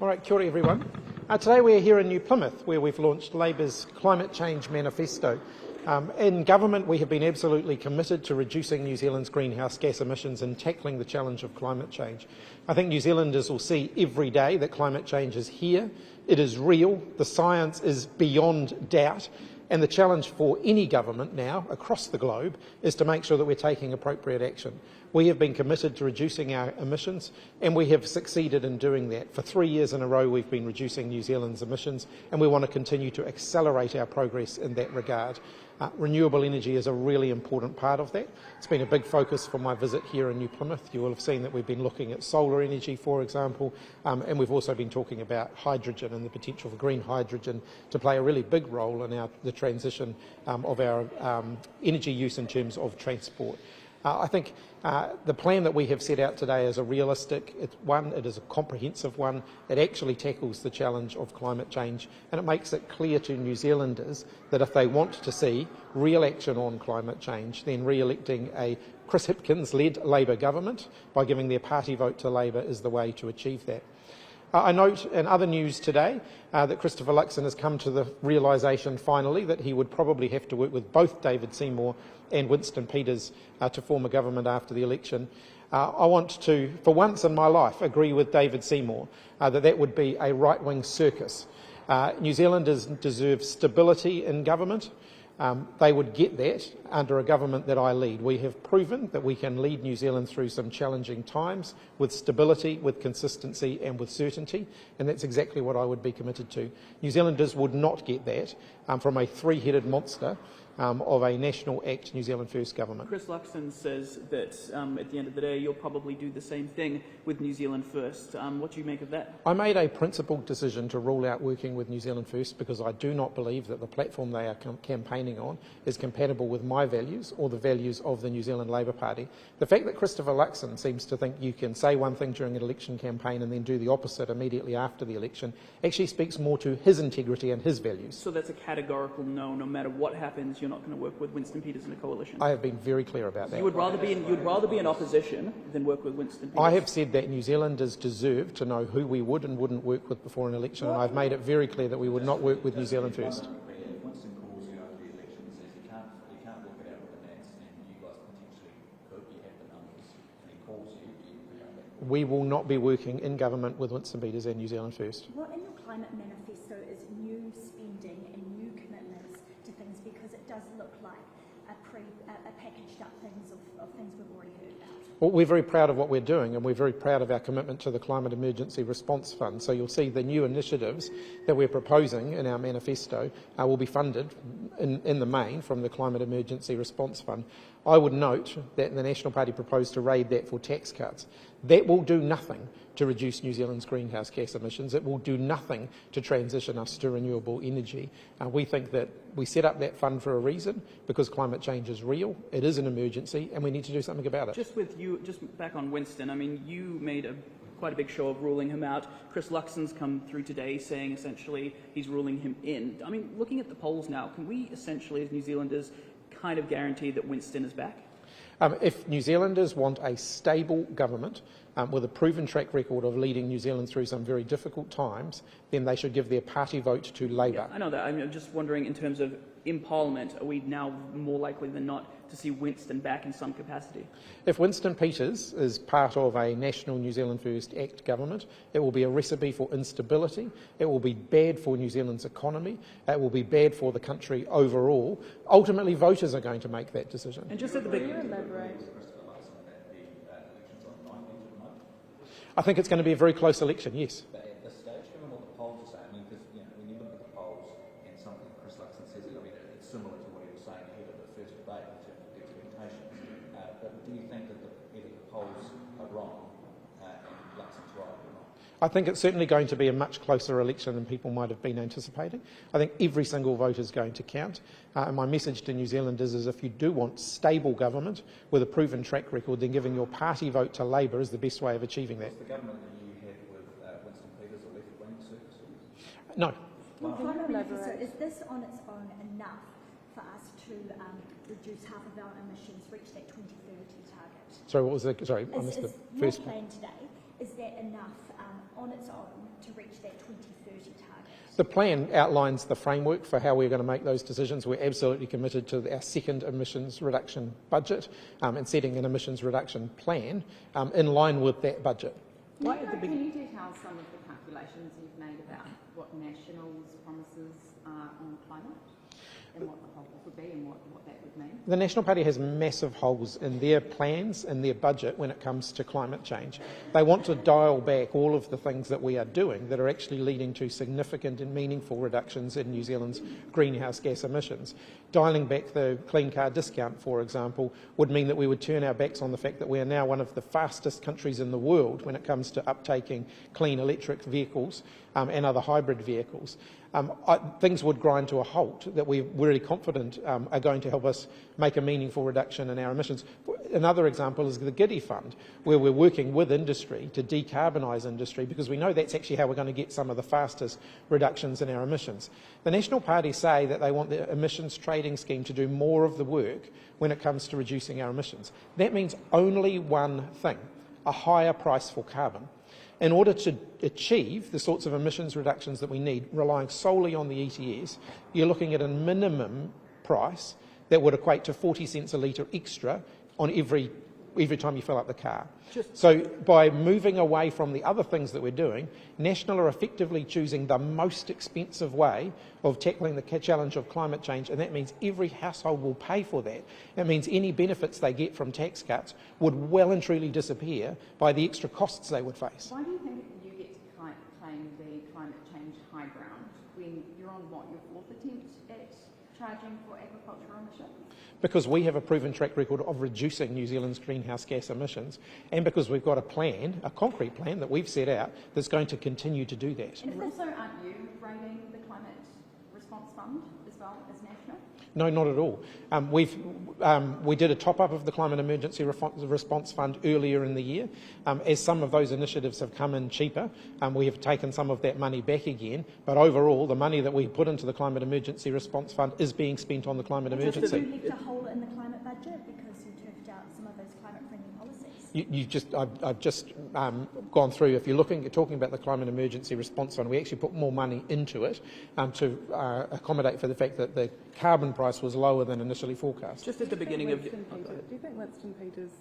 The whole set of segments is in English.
All right, kia ora everyone. Today we're here in New Plymouth where we've launched Labor's Climate Change Manifesto. In government we have been absolutely committed to reducing New Zealand's greenhouse gas emissions and tackling the challenge of climate change. I think New Zealanders will see every day that climate change is here, it is real, the science is beyond doubt, and the challenge for any government now across the globe is to make sure that we're taking appropriate action. We have been committed to reducing our emissions and we have succeeded in doing that. For 3 years in a row we've been reducing New Zealand's emissions and we want to continue to accelerate our progress in that regard. Renewable energy is a really important part of that. It's been a big focus for my visit here in New Plymouth. You will have seen that we've been looking at solar energy, for example, and we've also been talking about hydrogen and the potential for green hydrogen to play a really big role in the transition of our energy use in terms of transport. I think the plan that we have set out today is a realistic one, it is a comprehensive one, it actually tackles the challenge of climate change and it makes it clear to New Zealanders that if they want to see real action on climate change, then re-electing a Chris Hipkins-led Labor government by giving their party vote to Labor is the way to achieve that. I note in other news today that Christopher Luxon has come to the realisation finally that he would probably have to work with both David Seymour and Winston Peters to form a government after the election. I want to, for once in my life, agree with David Seymour that would be a right-wing circus. New Zealanders deserve stability in government. They would get that under a government that I lead. We have proven that we can lead New Zealand through some challenging times with stability, with consistency and with certainty, and that's exactly what I would be committed to. New Zealanders would not get that from a three-headed monster of a National Act New Zealand First government. Chris Luxon says that at the end of the day you'll probably do the same thing with New Zealand First. What do you make of that? I made a principled decision to rule out working with New Zealand First because I do not believe that the platform they are campaigning on is compatible with my values or the values of the New Zealand Labour Party. The fact that Christopher Luxon seems to think you can say one thing during an election campaign and then do the opposite immediately after the election actually speaks more to his integrity and his values. So that's a categorical no, no matter what happens, you're not going to work with Winston Peters in a coalition? I have been very clear about that. You would rather be in opposition than work with Winston Peters? I have said that New Zealanders deserve to know who we would and wouldn't work with before an election, and I've made it very clear that we would not work with New Zealand First. Winston calls you after the election and says you can't work it out with the Nats and you guys potentially could, you have the numbers, and he calls you. We will not be working in government with Winston Peters and New Zealand First. What in your climate manifesto is new spending and new commitments to things, because it does look like a packaged up things of things we've already heard about? Well, we're very proud of what we're doing and we're very proud of our commitment to the Climate Emergency Response Fund. So you'll see the new initiatives that we're proposing in our manifesto will be funded in the main from the Climate Emergency Response Fund. I would note that the National Party proposed to raid that for tax cuts. That will do nothing to reduce New Zealand's greenhouse gas emissions. It will do nothing to transition us to renewable energy. We think that we set up that fund for a reason, because climate change is real, it is an emergency, and we need to do something about it. Just back on Winston, I mean, you made quite a big show of ruling him out. Chris Luxon's come through today saying essentially he's ruling him in. I mean, looking at the polls now, can we essentially as New Zealanders kind of guarantee that Winston is back? If New Zealanders want a stable government with a proven track record of leading New Zealand through some very difficult times, then they should give their party vote to Labor. Yeah, I know that. I'm just wondering, in terms of in Parliament, are we now more likely than not to see Winston back in some capacity? If Winston Peters is part of a National New Zealand First Act government, it will be a recipe for instability, it will be bad for New Zealand's economy, it will be bad for the country overall. Ultimately, voters are going to make that decision. And just at the big... I think it's going to be a very close election, yes. But at this stage, given what the polls are saying, I mean, because when you look at the polls and something Chris Luxon says, I mean, it's similar to what he was saying ahead of the first debate in terms of expectations. But do you think that either the polls are wrong and Luxon's right or not? I think it's certainly going to be a much closer election than people might have been anticipating. I think every single vote is going to count. And my message to New Zealanders is if you do want stable government with a proven track record, then giving your party vote to Labor is the best way of achieving that. Was the government that you had with Winston Peters a left-wing circus? No. So is this on its own enough for us to reduce half of our emissions, reach that 2030 target? Sorry, what was the... Sorry, I missed the first plan today, is that enough on its own to reach that 2030 target? The plan outlines the framework for how we're going to make those decisions. We're absolutely committed to our second emissions reduction budget and setting an emissions reduction plan in line with that budget. Can you detail some of the calculations you've made about what National's promises are on climate and what the holes would be and what that would mean? The National Party has massive holes in their plans and their budget when it comes to climate change. They want to dial back all of the things that we are doing that are actually leading to significant and meaningful reductions in New Zealand's greenhouse gas emissions. Dialing back the clean car discount, for example, would mean that we would turn our backs on the fact that we are now one of the fastest countries in the world when it comes to uptaking clean electric vehicles and other hybrid vehicles. Things would grind to a halt that we're really confident are going to help us make a meaningful reduction in our emissions. Another example is the Giddy Fund, where we're working with industry to decarbonise industry because we know that's actually how we're going to get some of the fastest reductions in our emissions. The National Party say that they want the emissions trading scheme to do more of the work when it comes to reducing our emissions. That means only one thing, a higher price for carbon. In order to achieve the sorts of emissions reductions that we need, relying solely on the ETS, you're looking at a minimum price that would equate to 40 cents a litre extra on every time you fill up the car. So by moving away from the other things that we're doing, National are effectively choosing the most expensive way of tackling the challenge of climate change, and that means every household will pay for that. It means any benefits they get from tax cuts would well and truly disappear by the extra costs they would face. Why do you think you get to claim the climate change high ground when you're on your fourth attempt at charging for agricultural emissions? Because we have a proven track record of reducing New Zealand's greenhouse gas emissions, and because we've got a plan, a concrete plan that we've set out that's going to continue to do that. And also, aren't you rating the Climate Response Fund as well as National? No, not at all. We did a top-up of the Climate Emergency Response Fund earlier in the year. As some of those initiatives have come in cheaper, we have taken some of that money back again, but overall the money that we put into the Climate Emergency Response Fund is being spent on the climate emergency. Did you left a hole in the climate budget because you turfed out some of those climate-friendly policies? I've just gone through. If you're talking about the Climate Emergency Response Fund, we actually put more money into it to accommodate for the fact that the carbon price was lower than initially forecast. Just at the beginning of... Do you think Winston Peters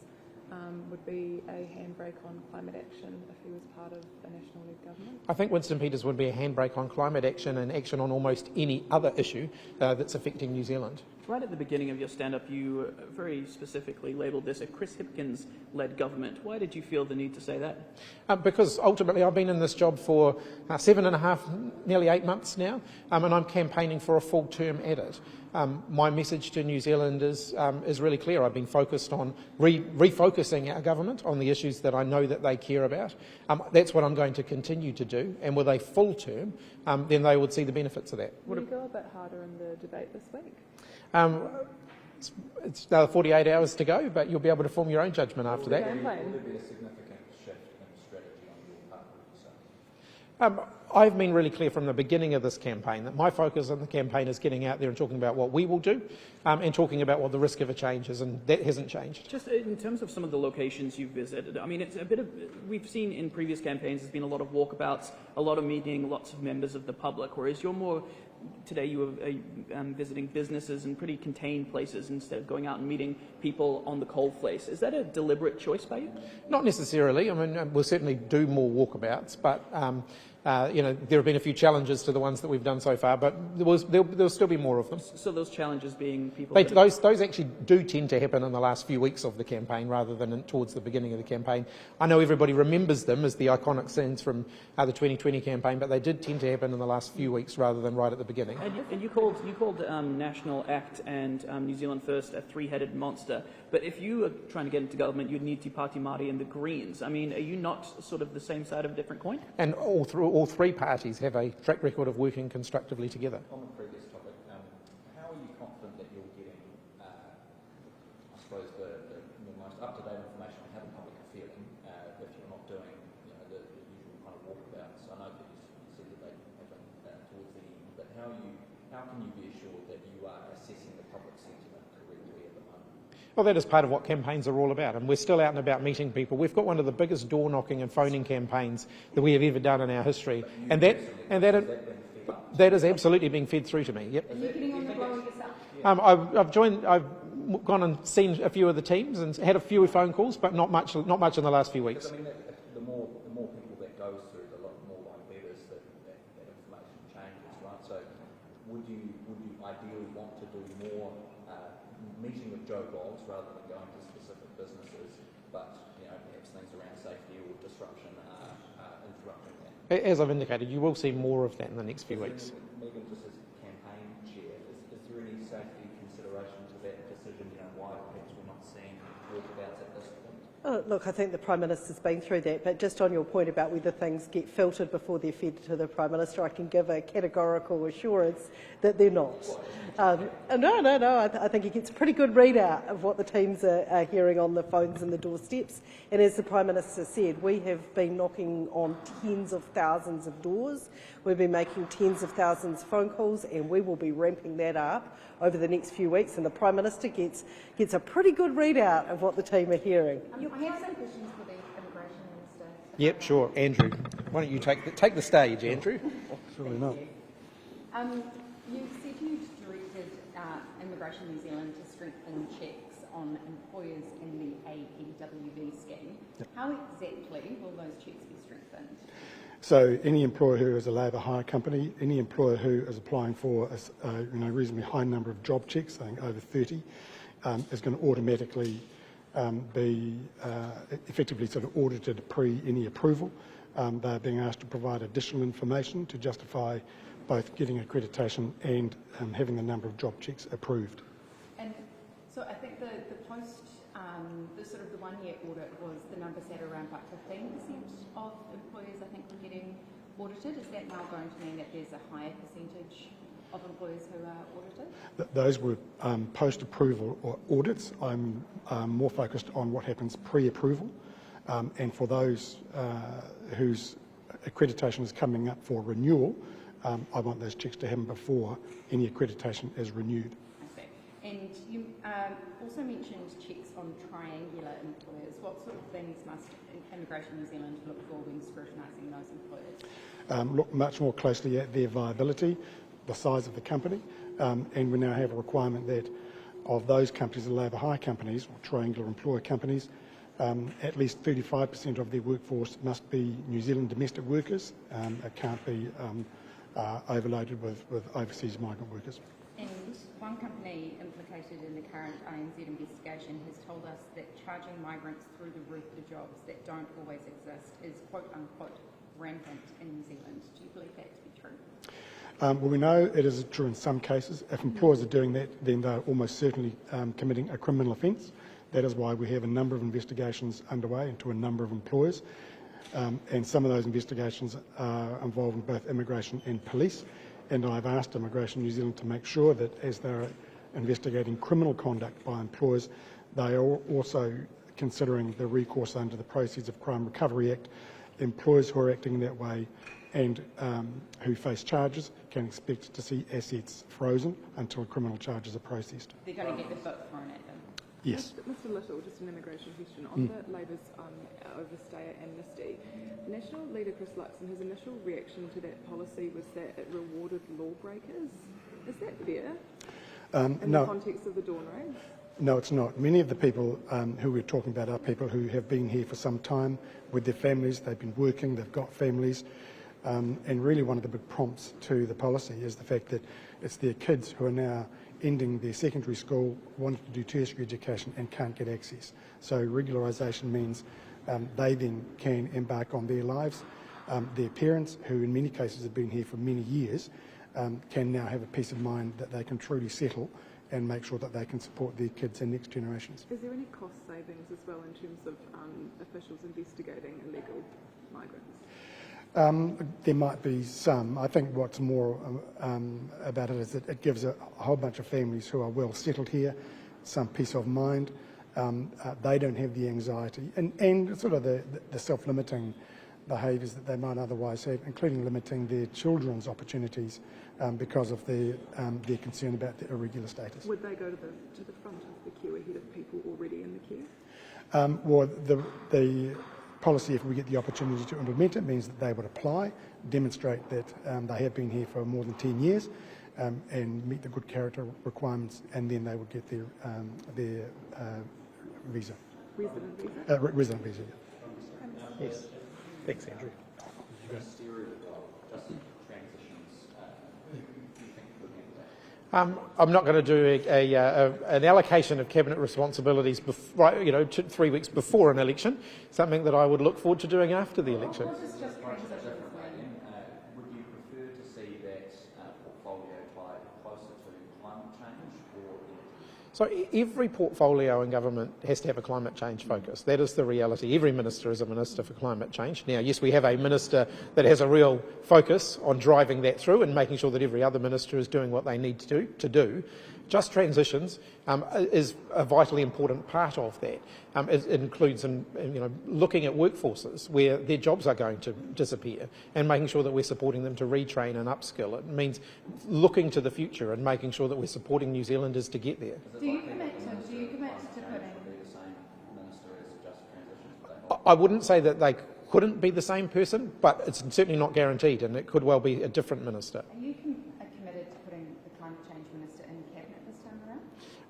would be a handbrake on climate action if he was part of a national-led government? I think Winston Peters would be a handbrake on climate action and action on almost any other issue that's affecting New Zealand. Right at the beginning of your stand-up, you very specifically labelled this a Chris Hipkins-led government. Why did you feel the need to say that? Because ultimately I've been in this job for 7.5, nearly 8 months now, and I'm campaigning for a full term at it. My message to New Zealand is really clear. I've been focused on refocusing our government on the issues that I know that they care about. That's what I'm going to continue to do, and with a full term, then they would see the benefits of that. Will you go a bit harder in the debate this week? It's another 48 hours to go, but you'll be able to form your own judgment after that. Will there be a significant shift in strategy on your part, would you say? I've been really clear from the beginning of this campaign that my focus on the campaign is getting out there and talking about what we will do and talking about what the risk of a change is, and that hasn't changed. Just in terms of some of the locations you've visited, I mean, it's a bit of, we've seen in previous campaigns there's been a lot of walkabouts, a lot of meeting lots of members of the public, whereas you're more, today you were visiting businesses in pretty contained places instead of going out and meeting people on the coalface. Is that a deliberate choice by you? Not necessarily. I mean, we'll certainly do more walkabouts, but there have been a few challenges to the ones that we've done so far, but there'll still be more of them. So those challenges being people... Those actually do tend to happen in the last few weeks of the campaign rather than towards the beginning of the campaign. I know everybody remembers them as the iconic scenes from the 2020 campaign, but they did tend to happen in the last few weeks rather than right at the beginning. And you called National Act and New Zealand First a three-headed monster, but if you were trying to get into government, you'd need Te Pāti Māori and the Greens. I mean, are you not sort of the same side of a different coin? And all three parties have a track record of working constructively together. On the previous topic, how are you confident that you're getting, I suppose, the most up-to-date information on how the public are feeling if you're not doing the usual kind of walkabouts? I know that you said that they happen towards the end, but how can you be assured that you are assessing the public sentiment correctly at the moment? Well, that is part of what campaigns are all about, and we're still out and about meeting people. We've got one of the biggest door knocking and phoning campaigns that we have ever done in our history, and that is absolutely being fed through to me. Yep. Are you getting on the blower yourself? I've gone and seen a few of the teams and had a few phone calls, but not much in the last few weeks. I mean, the more people that goes through, the more likely it is that information changes, right? So, would you ideally want to do more meeting with Joe Blogs rather than going to specific businesses, but perhaps things around safety or disruption are interrupting that? As I've indicated, you will see more of that in the next few weeks. Megan, just as campaign chair, is there any safety consideration to that decision? Why perhaps we're not seeing walkabouts at this point? Oh, look, I think the Prime Minister's been through that, but just on your point about whether things get filtered before they're fed to the Prime Minister, I can give a categorical assurance that they're not. No. I think he gets a pretty good readout of what the teams are hearing on the phones and the doorsteps. And as the Prime Minister said, we have been knocking on tens of thousands of doors. We've been making tens of thousands of phone calls, and we will be ramping that up over the next few weeks. And the Prime Minister gets a pretty good readout of what the team are hearing. I have some questions for the Immigration Minister. Yep, sure. Andrew, why don't you take the stage, Andrew? Absolutely not. You said you directed Immigration New Zealand to strengthen checks on employers in the AEWV scheme. Yep. How exactly will those checks be strengthened? So any employer who is a labour hire company, any employer who is applying for a reasonably high number of job checks, I think over 30, is going to automatically be effectively sort of audited pre any approval. They're being asked to provide additional information to justify both getting accreditation and having the number of job checks approved. And so I think the post, the sort of the 1 year audit was the numbers at around about 15% of employers I think were getting audited. Is that now going to mean that there's a higher percentage of employers who are audited? Those were post-approval or audits. I'm more focused on what happens pre-approval, and for those whose accreditation is coming up for renewal, I want those checks to happen before any accreditation is renewed. I see. And you also mentioned checks on triangular employers. What sort of things must Immigration New Zealand look for when scrutinising those employers? Look much more closely at their viability, the size of the company, and we now have a requirement that of those companies, the labour hire companies or triangular employer companies, at least 35% of their workforce must be New Zealand domestic workers. It can't be overloaded with overseas migrant workers. And one company implicated in the current RNZ investigation has told us that charging migrants through the roof for jobs that don't always exist is quote unquote rampant in New Zealand. Do you believe that to be true? Well, we know it is true in some cases. If employers are doing that, then they're almost certainly committing a criminal offence. That is why we have a number of investigations underway into a number of employers. And some of those investigations are involving both immigration and police. And I've asked Immigration New Zealand to make sure that as they're investigating criminal conduct by employers, they are also considering the recourse under the Proceeds of Crime Recovery Act. Employers who are acting that way and who face charges can expect to see assets frozen until criminal charges are processed. They're going to get the foot thrown at them. Yes. Mr Little, just an immigration question. On the Labour's overstay amnesty, National Leader Chris Luxon, his initial reaction to that policy was that it rewarded lawbreakers. Is that fair in the context of the Dawn Raid? No, it's not. Many of the people who we're talking about are people who have been here for some time with their families. They've been working, they've got families. And really one of the big prompts to the policy is the fact that it's their kids who are now ending their secondary school, wanting to do tertiary education and can't get access. So regularisation means they then can embark on their lives. Their parents, who in many cases have been here for many years, can now have a peace of mind that they can truly settle and make sure that they can support their kids and next generations. Is there any cost savings as well in terms of officials investigating illegal migrants? There might be some. I think what's more about it is that it gives a whole bunch of families who are well settled here some peace of mind. They don't have the anxiety and sort of the self-limiting behaviours that they might otherwise have, including limiting their children's opportunities because of their concern about their irregular status. Would they go to the front of the queue ahead of people already in the queue? Well, the policy, if we get the opportunity to implement it, means that they would apply, demonstrate that they have been here for more than 10 years and meet the good character requirements, and then they would get their visa. Resident visa? Resident visa, yeah. Yes. Thanks, Andrew. I'm not going to do an allocation of cabinet responsibilities, 3 weeks before an election. Something that I would look forward to doing after the election. Would you prefer to see that portfolio tied closer to climate change or? So every portfolio in government has to have a climate change focus. That is the reality. Every minister is a minister for climate change. Now, yes, we have a minister that has a real focus on driving that through and making sure that every other minister is doing what they need to do. Just transitions is a vitally important part of that. It includes looking at workforces where their jobs are going to disappear and making sure that we're supporting them to retrain and upskill. It means looking to the future and making sure that we're supporting New Zealanders to get there. Do you commit to putting? I wouldn't say that they couldn't be the same person, but it's certainly not guaranteed, and it could well be a different minister. Are you committed to putting the climate change minister in cabinet this time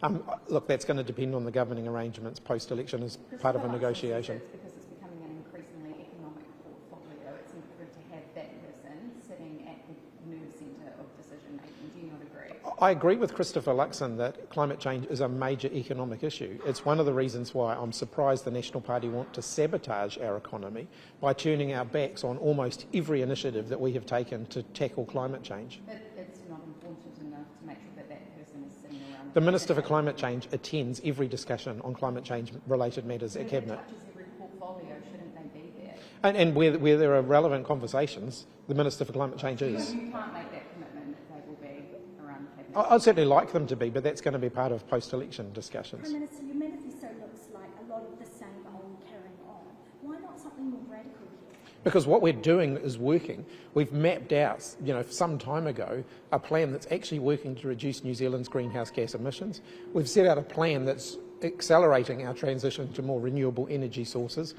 around? Look, that's going to depend on the governing arrangements post-election as part of a negotiation. Because it's becoming an increasingly economic portfolio, it's important to have that person sitting at the nerve centre of decision making. Do you not agree? I agree with Christopher Luxon that climate change is a major economic issue. It's one of the reasons why I'm surprised the National Party want to sabotage our economy by turning our backs on almost every initiative that we have taken to tackle climate change. But it's not important enough to make sure that that person is sitting around. The Minister for Climate Change attends every discussion on climate change related matters at Cabinet. If it touches every portfolio, shouldn't they be there? And where there are relevant conversations, the Minister for Climate Change is. You can't make that commitment if they will be around cabinet. I'd certainly like them to be, but that's going to be part of post-election discussions. Prime Minister, your manifesto looks like a lot of the same old carrying on. Why not something more radical here? Because what we're doing is working. We've mapped out, some time ago, a plan that's actually working to reduce New Zealand's greenhouse gas emissions. We've set out a plan that's accelerating our transition to more renewable energy sources.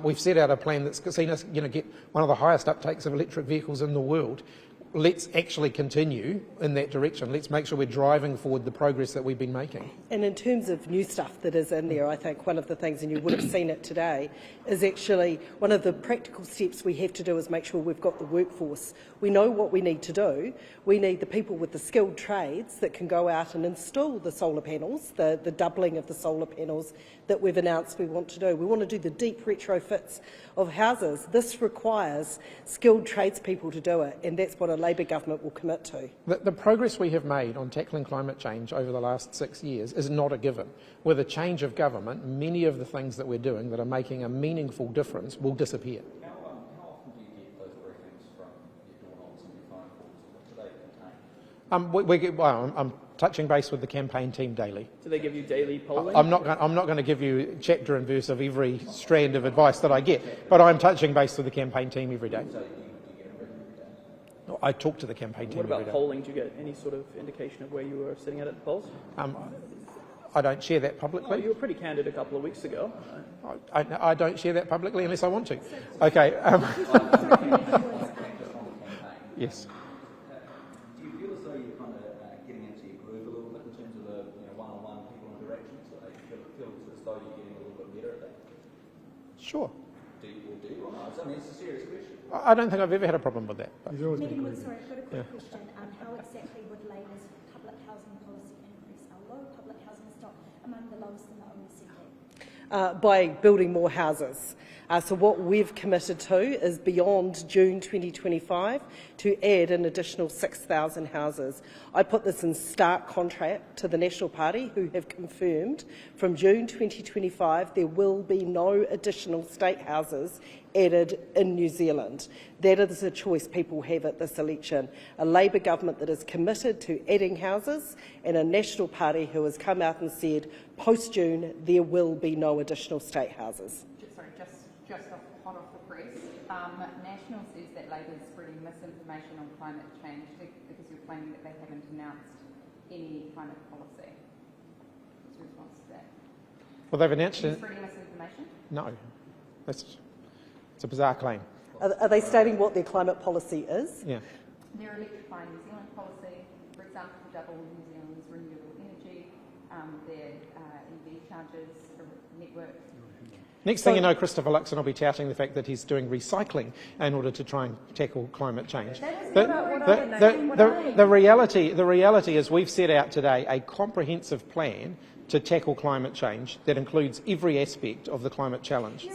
We've set out a plan that's seen us, get one of the highest uptakes of electric vehicles in the world. Let's actually continue in that direction. Let's make sure we're driving forward the progress that we've been making. And in terms of new stuff that is in there, I think one of the things, and you would have seen it today, is actually one of the practical steps we have to do is make sure we've got the workforce. We know what we need to do. We need the people with the skilled trades that can go out and install the solar panels, the doubling of the solar panels that we've announced we want to do. We want to do the deep retrofits of houses. This requires skilled tradespeople to do it, and that's what a Labor government will commit to. The progress we have made on tackling climate change over the last 6 years is not a given. With a change of government, many of the things that we're doing that are making a meaningful difference will disappear. How often do you get those briefings from your door-knocks and your phone calls? What do they contain? I'm touching base with the campaign team daily. Do they give you daily polling? I'm not going to give you chapter and verse of every strand of advice that I get, but I'm touching base with the campaign team every day. So you get a briefing every day? I talk to the campaign team What every about day. polling? Do you get any sort of indication of where you were sitting at the polls? I don't share that Oh, publicly. you were pretty candid a couple of weeks ago. I don't share that publicly unless I want to. Okay. Yes. Do you feel as though you're kind of getting into your groove a little bit in terms of the one-on-one people interactions? That you feel as though you're getting a little bit better at that? Sure. Do you or not? I mean, it's a serious question. I don't think I've ever had a problem with that. He's always been Megan great. Wood, sorry, I've got a quick question. How exactly would Labor's public housing policy increase our low public housing stock among the lowest in the OECD? By building more houses. So what we've committed to is beyond June 2025 to add an additional 6,000 houses. I put this in stark contrast to the National Party, who have confirmed from June 2025 there will be no additional state houses added in New Zealand. That is a choice people have at this election. A Labor government that is committed to adding houses, and a National Party who has come out and said post-June there will be no additional state houses. Sorry, just hot off the press, National says that Labor is spreading misinformation on climate change because you're claiming that they haven't announced any climate policy. What's your response to that? Well, they've announced Are you it. spreading misinformation? No, it's a bizarre claim. Are they stating what their climate policy is? Yeah. Their electrifying New Zealand policy, for example, to double New Zealand's renewable energy, their EV charges network. Next thing you know, Christopher Luxon will be touting the fact that he's doing recycling in order to try and tackle climate change. The reality is we've set out today a comprehensive plan to tackle climate change that includes every aspect of the climate challenge.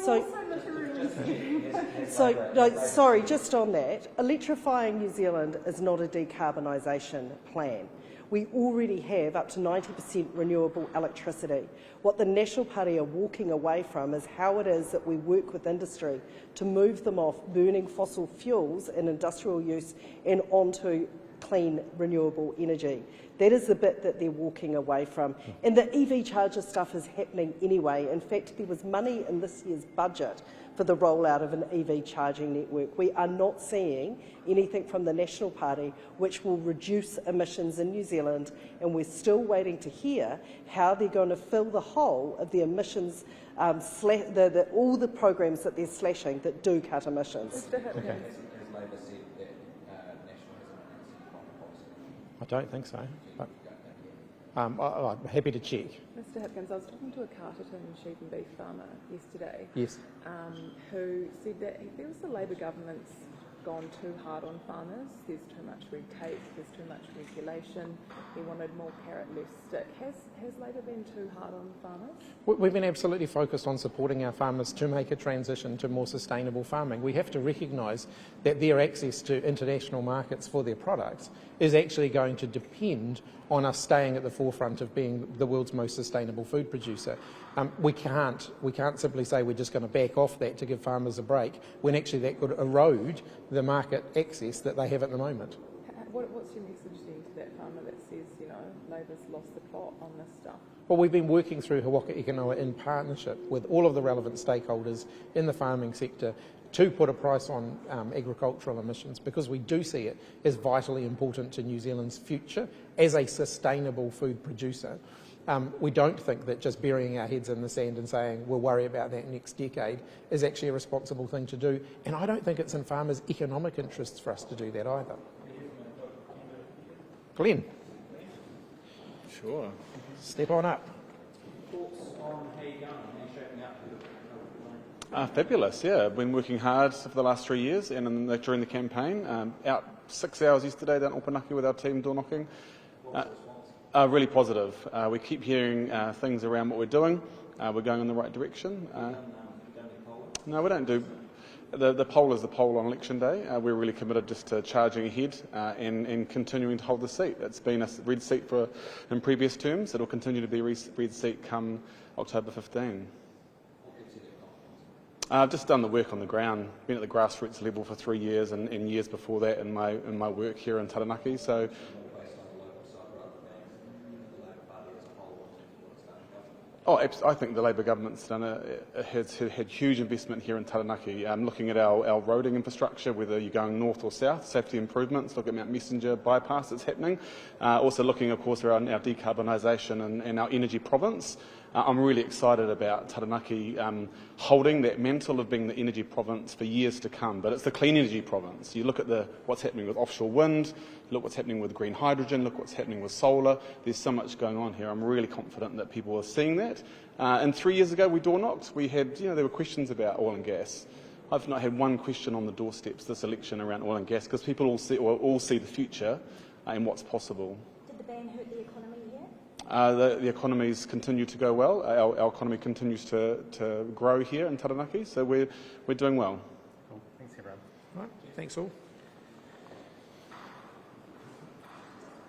Sorry, just on that, electrifying New Zealand is not a decarbonisation plan. We already have up to 90% renewable electricity. What the National Party are walking away from is how it is that we work with industry to move them off burning fossil fuels in industrial use and onto clean renewable energy. That is the bit that they're walking away from. And the EV charger stuff is happening anyway. In fact, there was money in this year's budget for the rollout of an EV charging network. We are not seeing anything from the National Party which will reduce emissions in New Zealand, and we're still waiting to hear how they're going to fill the hole of the emissions, all the programs that they're slashing that do cut emissions. Has Labor said that National hasn't announced any climate policy? I don't think so. But, I'm happy to check. Mr Hipkins, I was talking to a Carterton sheep and beef farmer yesterday, Yes. who said that he feels the Labor government's gone too hard on farmers. There's too much red tape, there's too much regulation. He wanted more carrot, less stick. Has Labor been too hard on farmers? We've been absolutely focused on supporting our farmers to make a transition to more sustainable farming. We have to recognise that their access to international markets for their products is actually going to depend on us staying at the forefront of being the world's most sustainable food producer. We can't simply say we're just going to back off that to give farmers a break when actually that could erode the market access that they have at the moment. What's your message then to that farmer that says, you know, Labor's lost the plot on this stuff? Well, we've been working through Hawaka Ikanoa in partnership with all of the relevant stakeholders in the farming sector to put a price on agricultural emissions, because we do see it as vitally important to New Zealand's future as a sustainable food producer. We don't think that just burying our heads in the sand and saying we'll worry about that next decade is actually a responsible thing to do, and I don't think it's in farmers' economic interests for us to do that either. Glenn. Sure. Step on up. Thoughts on how you're going, how you're shaping up? Fabulous, yeah. I've been working hard for the last 3 years and during the campaign. Out 6 hours yesterday down at Opanaki with our team door knocking. Really positive. We keep hearing things around what we're doing. We're going in the right direction. No, we don't do. The poll is the poll on election day. We're really committed just to charging ahead and continuing to hold the seat. It's been a red seat in previous terms. It'll continue to be a red seat come October 15. I've just done the work on the ground, been at the grassroots level for 3 years and years before that in my work here in Taranaki. So. I think the Labor government's has had huge investment here in Taranaki. Looking at our roading infrastructure, whether you're going north or south, safety improvements, look at Mount Messenger bypass that's happening. Also looking, of course, around our decarbonisation and our energy province. I'm really excited about Taranaki holding that mantle of being the energy province for years to come, but it's the clean energy province. You look at what's happening with offshore wind, look what's happening with green hydrogen, look what's happening with solar. There's so much going on here. I'm really confident that people are seeing that. And 3 years ago we door knocked. We had, there were questions about oil and gas. I've not had one question on the doorsteps this election around oil and gas because people all see the future and what's possible. Did the ban hurt the economy here? The economies continue to go well. Our economy continues to grow here in Taranaki, so we're doing well. Cool. Thanks, everyone. All right, thanks all.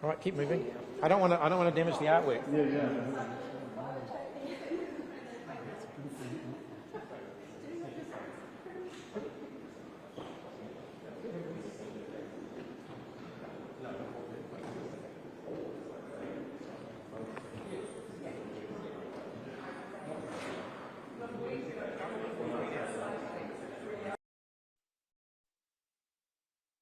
All right, keep moving. I don't want to damage the artwork. Yeah.